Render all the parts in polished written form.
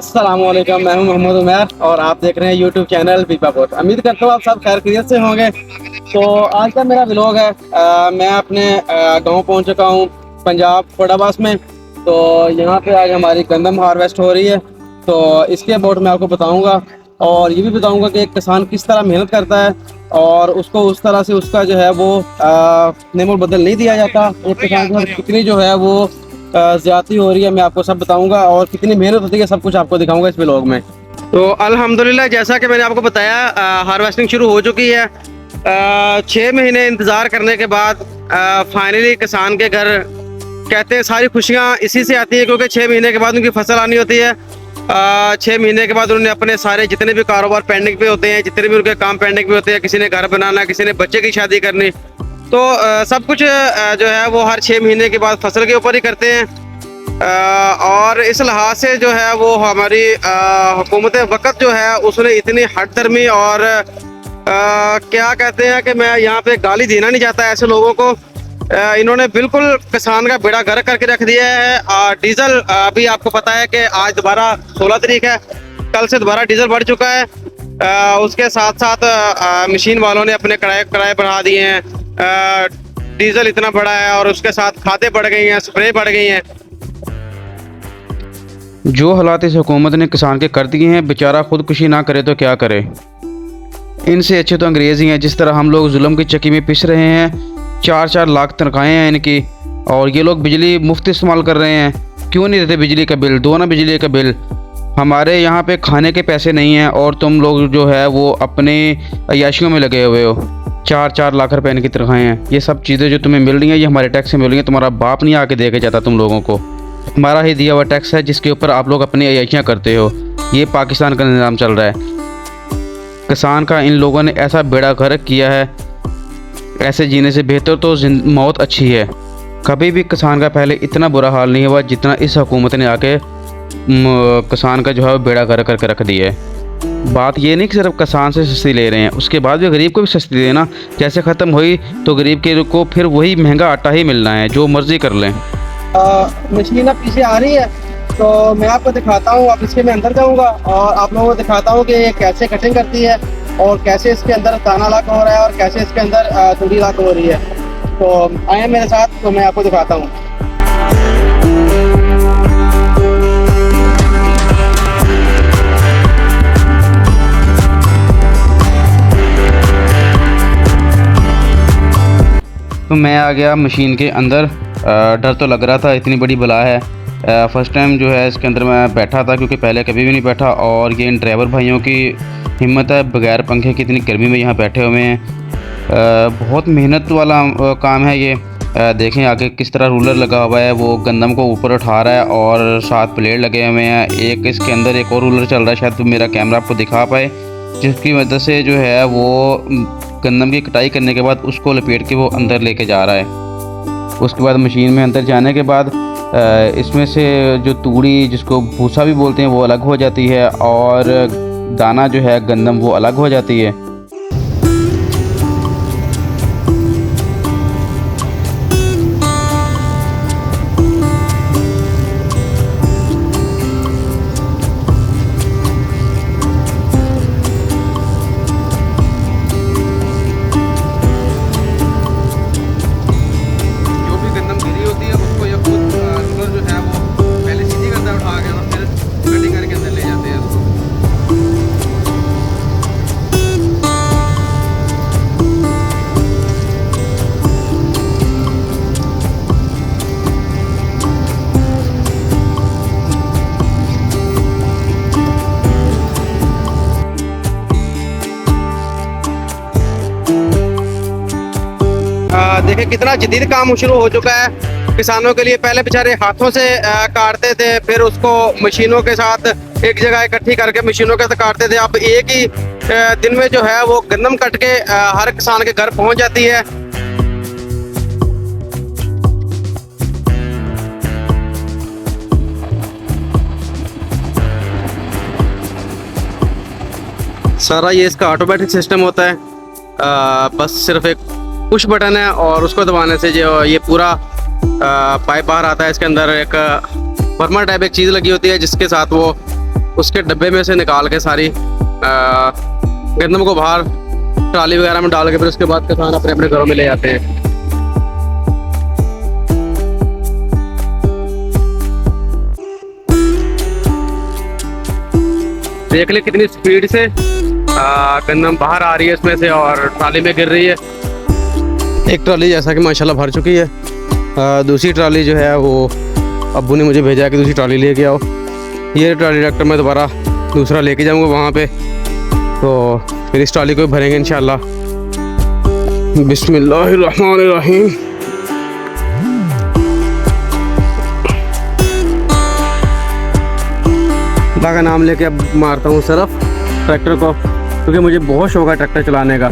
अस्सलामुअलैकुम, मैं हूं मोहम्मद उमैर और आप देख रहे हैं यूट्यूब चैनल पीपा पोस्ट। उम्मीद करता हूँ आप सब खैर खैरियत से होंगे। तो आज का मेरा व्लॉग है, मैं अपने गांव पहुंच चुका हूं पंजाब फटाबास में। तो यहाँ पे आज हमारी गंदम हार्वेस्ट हो रही है, तो इसके अबाउट मैं आपको बताऊंगा और ये भी बताऊंगा कि एक किसान किस तरह मेहनत करता है और उसको उस तरह से उसका जो है वो नेमोल बदल नहीं दिया जाता। एक किसान के साथ कितनी जो है वो ज्यादती हो रही है मैं आपको सब बताऊंगा और कितनी मेहनत होती है सब कुछ आपको दिखाऊंगा इस व्लॉग में। तो अल्हम्दुलिल्लाह जैसा कि मैंने आपको बताया हार्वेस्टिंग शुरू हो चुकी है। 6 महीने इंतज़ार करने के बाद फाइनली किसान के घर कहते हैं सारी खुशियाँ इसी से आती है, क्योंकि 6 महीने के बाद उनकी फसल आनी होती है। 6 महीने के बाद उन्होंने अपने सारे जितने भी कारोबार पेंडिंग पे होते हैं, जितने भी उनके काम पेंडिंग पे होते हैं, किसी ने घर बनाना, किसी ने बच्चे की शादी करनी, तो सब कुछ जो है वो हर 6 महीने के बाद फसल के ऊपर ही करते हैं। और इस लिहाज से जो है वो हमारी हुकूमत वक़्त जो है उसने इतनी हट धर्मी और क्या कहते हैं कि मैं यहाँ पे गाली देना नहीं चाहता ऐसे लोगों को। इन्होंने बिल्कुल किसान का बेड़ा गर्क करके रख दिया है। डीजल अभी आपको पता है कि आज दोबारा 16 तारीख है, कल से दोबारा डीजल बढ़ चुका है। उसके साथ साथ मशीन वालों ने अपने किराए बढ़ा दिए हैं। डीजल इतना बढ़ा है और उसके साथ खादें बढ़ गई हैं, स्प्रे बढ़ गई हैं। जो हालात इस हुकूमत ने किसान के कर दिए हैं, बेचारा खुदकुशी ना करे तो क्या करे। इनसे अच्छे तो अंग्रेज़ ही हैं। जिस तरह हम लोग जुल्म की चक्की में पिस रहे हैं, 4-4 लाख तनख्वाहें हैं इनकी, और ये लोग बिजली मुफ्त इस्तेमाल कर रहे हैं। क्यों नहीं देते बिजली का बिल? दो ना बिजली का बिल। हमारे यहाँ पे खाने के पैसे नहीं हैं और तुम लोग जो है वो अपने अय्याशियों में लगे हुए हो। 4-4 लाख रुपए इनकी तनख्वाहें हैं। ये सब चीज़ें जो तुम्हें मिल रही हैं ये हमारे टैक्स से मिल रही हैं। तुम्हारा बाप नहीं आके दे के जाता तुम लोगों को, हमारा ही दिया हुआ टैक्स है जिसके ऊपर आप लोग अपनी अय्याशियाँ करते हो। ये पाकिस्तान का निज़ाम चल रहा है। किसान का इन लोगों ने ऐसा बेड़ा गर्क किया है, ऐसे जीने से बेहतर तो मौत अच्छी है। कभी भी किसान का पहले इतना बुरा हाल नहीं हुआ जितना इस हुकूमत ने आके किसान का जो है बेड़ा गर्क करके रख दिया है। बात ये नहीं कि सिर्फ किसान से सस्ती ले रहे हैं, उसके बाद भी गरीब को भी सस्ती देना। जैसे ख़त्म हुई तो गरीब के को फिर वही महंगा आटा ही मिलना है, जो मर्ज़ी कर लें। मशीन अब पीछे आ रही है तो मैं आपको दिखाता हूँ। अब इसके मैं अंदर जाऊँगा और आप लोगों को दिखाता हूँ कि ये कैसे कटिंग करती है और कैसे इसके अंदर दाना लाक हो रहा है और कैसे इसके अंदर तूड़ी लाक हो रही है। तो आए मेरे साथ, तो मैं आपको दिखाता हूँ। तो मैं आ गया मशीन के अंदर। डर तो लग रहा था, इतनी बड़ी बला है। फ़र्स्ट टाइम जो है इसके अंदर मैं बैठा था, क्योंकि पहले कभी भी नहीं बैठा। और ये इन ड्राइवर भाइयों की हिम्मत है, बगैर पंखे की इतनी गर्मी में यहाँ बैठे हुए हैं। बहुत मेहनत वाला काम है ये। देखें आगे किस तरह रूलर लगा हुआ है, वो गंदम को ऊपर उठा रहा है और 7 प्लेट लगे हुए हैं। एक इसके अंदर एक और रूलर चल रहा है, शायद तो मेरा कैमरा आपको दिखा पाए, जिसकी वजह से जो है वो गंदम की कटाई करने के बाद उसको लपेट के वो अंदर लेके जा रहा है। उसके बाद मशीन में अंदर जाने के बाद इसमें से जो तूड़ी, जिसको भूसा भी बोलते हैं, वो अलग हो जाती है और दाना जो है गंदम वो अलग हो जाती है। देखिए कितना जदीद काम शुरू हो चुका है किसानों के लिए। पहले बेचारे हाथों से काटते थे, फिर उसको मशीनों के साथ एक जगह इकट्ठी करके मशीनों के साथ काटते थे। अब एक ही दिन में जो है वो गंदम कट के हर किसान के घर पहुंच जाती है। सारा ये इसका ऑटोमेटिक सिस्टम होता है। बस सिर्फ एक पुश बटन है और उसको दबाने से जो ये पूरा पाइप बाहर आता है। इसके अंदर एक बर्मा टाइप एक चीज़ लगी होती है जिसके साथ वो उसके डब्बे में से निकाल के सारी गंदम को बाहर ट्राली वगैरह में डाल के फिर उसके बाद किसान अपने अपने घरों में ले जाते हैं। देख ले कितनी स्पीड से गंदम बाहर आ रही है इसमें से और ट्राली में गिर रही है। एक ट्राली जैसा कि माशाल्लाह भर चुकी है। दूसरी ट्राली जो है वो अब्बू ने मुझे भेजा है कि दूसरी ट्राली लेके आओ। ये ट्राली ट्रैक्टर में दोबारा दूसरा लेके जाऊंगा वहाँ पे, तो फिर इस ट्राली को भी भरेंगे इंशाल्लाह। बिस्मिल्लाहिर्रहमानिर्रहीम। अल्लाह का नाम लेके अब मारता हूँ सरफ ट्रैक्टर को, क्योंकि मुझे बहुत शौक है ट्रैक्टर चलाने का।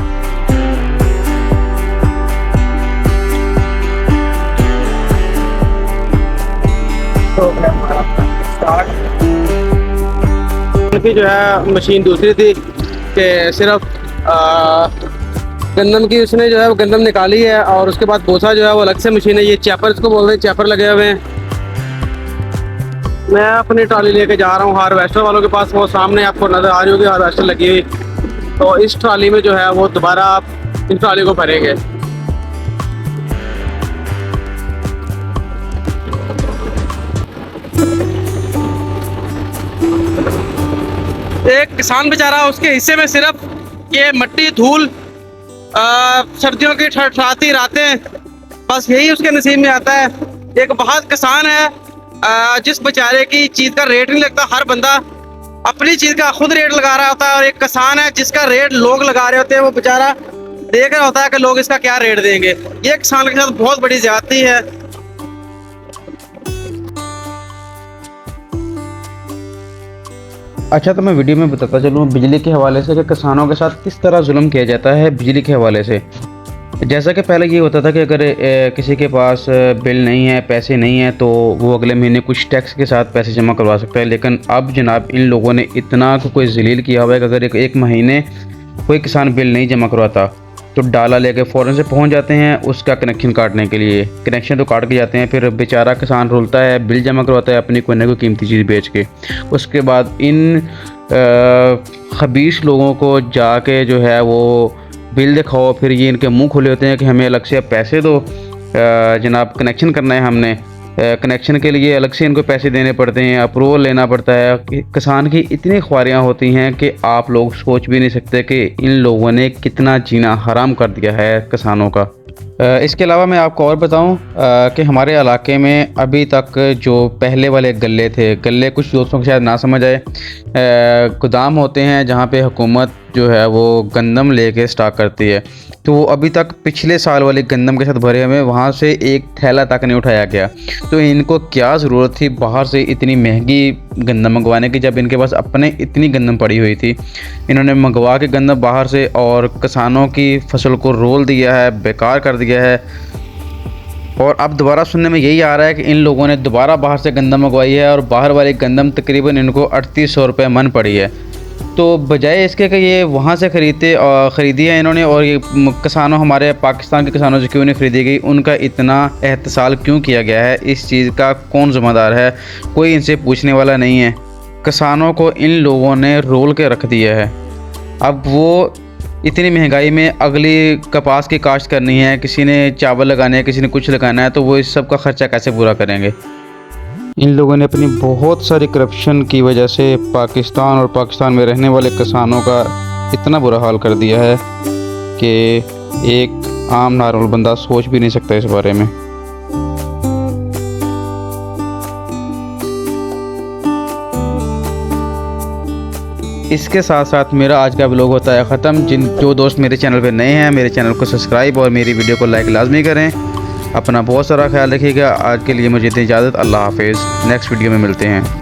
उनकी जो है मशीन दूसरी थी कि सिर्फ गंदम की उसने जो है वो गंदम निकाली है और उसके बाद भूसा जो है वो अलग से मशीन है। ये चैपर इसको बोल रहे हैं, चैपर लगे हुए हैं। मैं अपनी ट्राली लेके जा रहा हूँ हार्वेस्टर वालों के पास, वो सामने आपको नज़र आ रही होगी हार्वेस्टर लगी हुई। तो इस ट्राली में जो है वो दोबारा आप इस ट्राली को भरेंगे। एक किसान बेचारा उसके हिस्से में सिर्फ ये मट्टी धूल सर्दियों की ठठराती रातें, बस यही उसके नसीब में आता है। एक बहुत किसान है जिस बेचारे की चीज़ का रेट नहीं लगता, हर बंदा अपनी चीज़ का खुद रेट लगा रहा होता है, और एक किसान है जिसका रेट लोग लगा रहे होते हैं। वो बेचारा देख रहा होता है कि लोग इसका क्या रेट देंगे। ये किसान के साथ बहुत बड़ी ज्यादती है। अच्छा, तो मैं वीडियो में बताता चलूँ बिजली के हवाले से कि किसानों के साथ किस तरह जुल्म किया जाता है बिजली के हवाले से। जैसा कि पहले ये होता था कि अगर किसी के पास बिल नहीं है, पैसे नहीं है, तो वो अगले महीने कुछ टैक्स के साथ पैसे जमा करवा सकता है। लेकिन अब जनाब इन लोगों ने इतना कोई जलील किया हुआ है कि अगर एक महीने कोई किसान बिल नहीं जमा करवाता तो डाला लेके फ़ौरन से पहुंच जाते हैं उसका कनेक्शन काटने के लिए। कनेक्शन तो काट के जाते हैं, फिर बेचारा किसान रुलता है, बिल जमा करवाता है अपनी कोई ना कोई कीमती चीज़ बेच के। उसके बाद इन खबीस लोगों को जाके जो है वो बिल दिखाओ, फिर ये इनके मुंह खुले होते हैं कि हमें अलग से पैसे दो, जनाब कनेक्शन करना है हमने। कनेक्शन के लिए अलग से इनको पैसे देने पड़ते हैं, अप्रूवल लेना पड़ता है। किसान की इतनी ख्वारियाँ होती हैं कि आप लोग सोच भी नहीं सकते कि इन लोगों ने कितना जीना हराम कर दिया है किसानों का। इसके अलावा मैं आपको और बताऊं कि हमारे इलाके में अभी तक जो पहले वाले गल्ले थे, गल्ले कुछ दोस्तों को शायद ना समझ आए, गोदाम होते हैं जहां पे हुकूमत जो है वो गंदम लेके स्टॉक करती है, तो वो अभी तक पिछले साल वाले गंदम के साथ भरे हमें वहाँ से एक थैला तक नहीं उठाया गया। तो इनको क्या ज़रूरत थी बाहर से इतनी महंगी गंदम मंगवाने की, जब इनके पास अपने इतनी गंदम पड़ी हुई थी। इन्होंने मंगवा के गंदम बाहर से और किसानों की फसल को रोल दिया है, बेकार कर दिया है। और अब दोबारा सुनने में यही आ रहा है कि इन लोगों ने दोबारा बाहर से गंदम मंगवाई है और बाहर वाली गंदम तकरीबन इनको 3800 रुपये मन पड़ी है। तो बजाय इसके कि ये वहाँ से ख़रीदी है इन्होंने, और ये किसानों हमारे पाकिस्तान के किसानों से क्यों नहीं ख़रीदी गई, उनका इतना एहतसाल क्यों किया गया है, इस चीज़ का कौन ज़िम्मेदार है, कोई इनसे पूछने वाला नहीं है। किसानों को इन लोगों ने रोल के रख दिया है। अब वो इतनी महंगाई में अगली कपास की काश्त करनी है, किसी ने चावल लगाने हैं, किसी ने कुछ लगाना है, तो वो इस सब का ख़र्चा कैसे पूरा करेंगे। इन लोगों ने अपनी बहुत सारी करप्शन की वजह से पाकिस्तान और पाकिस्तान में रहने वाले किसानों का इतना बुरा हाल कर दिया है कि एक आम नॉर्मल बंदा सोच भी नहीं सकता इस बारे में। इसके साथ साथ मेरा आज का व्लॉग होता है ख़त्म। जो दोस्त मेरे चैनल पे नए हैं, मेरे चैनल को सब्सक्राइब और मेरी वीडियो को लाइक लाजमी करें। अपना बहुत सारा ख्याल रखिएगा। आज के लिए मुझे इतनी इजाज़त। अल्लाह हाफिज़। नेक्स्ट वीडियो में मिलते हैं।